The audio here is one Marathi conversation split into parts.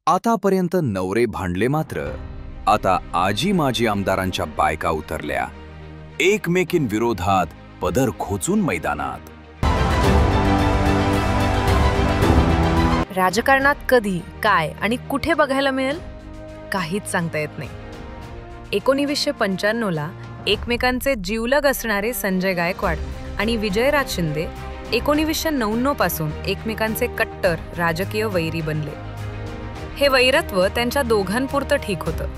आतापर्यंत नवरे भांडले, मात्र आता आजी माजी आमदारांच्या बायका उतरल्या एकमेकीं विरोधात पदर खोचून मैदानात। राजकारणात कधी, काय आणि कुठे बघायला मिळेल काहीच सांगता येत नाही। 1995ला एकमेकांचे जीवलग असणारे संजय गायकवाड आणि विजयराज शिंदे 1999 पासून एकमेकांचे कट्टर राजकीय वैरी बनले। हे वैरत्व त्यांच्या दोघांपुरतं ठीक होतं,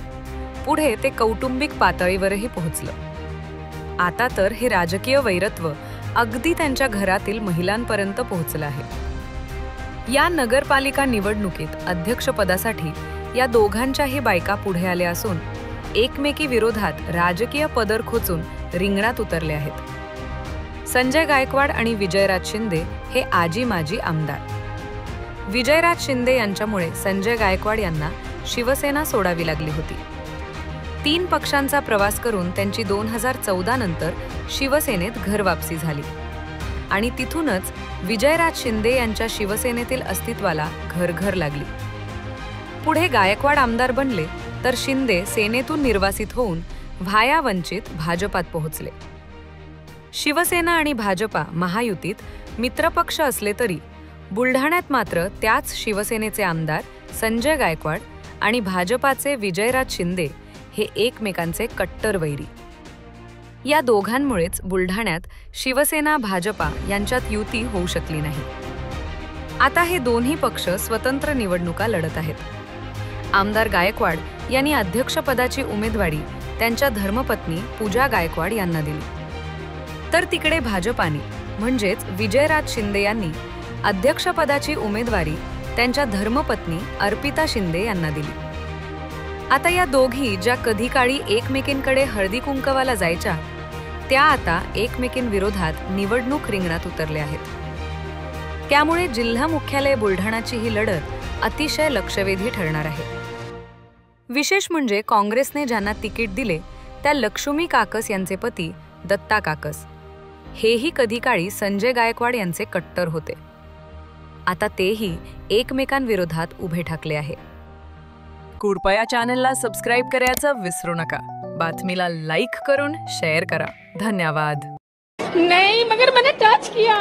पुढे ते कौटुंबिक पातळीवरही पोहोचलं। आता तर हे राजकीय वैरत्व अगदी त्यांच्या घरातील महिलांपर्यंत पोहोचलं आहे। या नगरपालिका निवडणुकीत अध्यक्षपदासाठी या दोघांच्याही बायका पुढे आल्या असून एकमेकी विरोधात राजकीय पदर खोचून रिंगणात उतरले आहेत। संजय गायकवाड आणि विजयराज शिंदे हे आजी माजी आमदार। विजयराज शिंदे यांच्यामुळे संजय गायकवाड यांना शिवसेना सोडावी लागली होती। 3 पक्षांचा प्रवास करून त्यांची 2014 नंतर शिवसेनेत घरवापसी झाली आणि तिथूनच विजयराज शिंदे यांच्या शिवसेनेतील अस्तित्वाला घरघर लागली। पुढे गायकवाड आमदार बनले तर शिंदे सेनेतून निर्वासित होऊन व्हाया वंचित भाजपात पोहोचले। शिवसेना आणि भाजपा महायुतीत मित्रपक्ष असले तरी बुलढाण्यात मात्र त्याच शिवसेनेचे आमदार संजय गायकवाड आणि भाजपाचे विजयराज शिंदे हे एकमेकांचे कट्टर वैरी। या दोघांमुळेच बुलढाण्यात शिवसेना भाजपा यांच्यात युती होऊ शकली नाही। आता हे दोन्ही पक्ष स्वतंत्र निवडणुका लढत आहेत। आमदार गायकवाड यांनी अध्यक्षपदाची उमेदवारी त्यांच्या धर्मपत्नी पूजा गायकवाड यांना दिली, तर तिकडे भाजपाने म्हणजेच विजयराज शिंदे यांनी अध्यक्षपदाची उमेदवारी त्यांच्या धर्मपत्नी अर्पिता शिंदे यांना दिली। आता या दोघी ज्या कधी काळी एकमेकींकडे हळदी कुंकवाला जायच्या, त्या आता एकमेकींविरोधात निवडणूक रिंगणात उतरल्या आहेत। त्यामुळे जिल्हा मुख्यालय बुलढाणाची ही लढत अतिशय लक्षवेधी ठरणार आहे। विशेष म्हणजे काँग्रेसने ज्यांना तिकीट दिले त्या लक्ष्मी काकस यांचे पती दत्ता काकस हेही कधी काळी संजय गायकवाड यांचे कट्टर होते। आता तेही एकमेकांविरोधात उभे ठाकले आहे। कृपया चॅनलला सबस्क्राइब करायचं विसरू नका। बातमीला लाईक करून शेअर करा। धन्यवाद। नहीं मगर मैंने टच किया